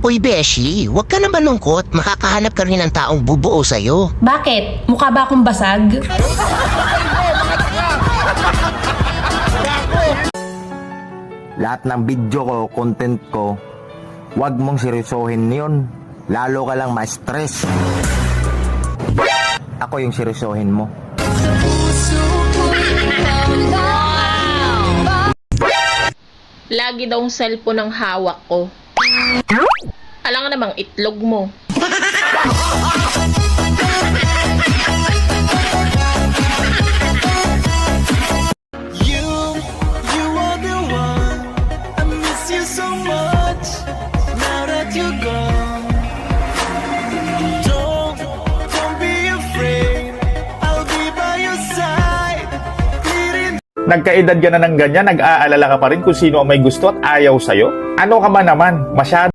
Uy, Beshi, huwag ka naman lungkot. Makakahanap ka rin ng taong bubuo sa'yo. Bakit? Mukha ba akong basag? Lahat ng video ko, content ko, huwag mong seryosohin yun. Lalo ka lang ma-stress. Ako yung seryosohin mo. Lagi daw ang cellphone ang hawak ko. Alam nga namang itlog mo. You are the one. I miss you so much. Now that you're gone. Don't be afraid. I'll be by your side. Nagkaedad ka na ng ganyan, nag-aalala ka pa rin kung sino ang may gusto at ayaw sa'yo? Ano ka ba naman? Masyado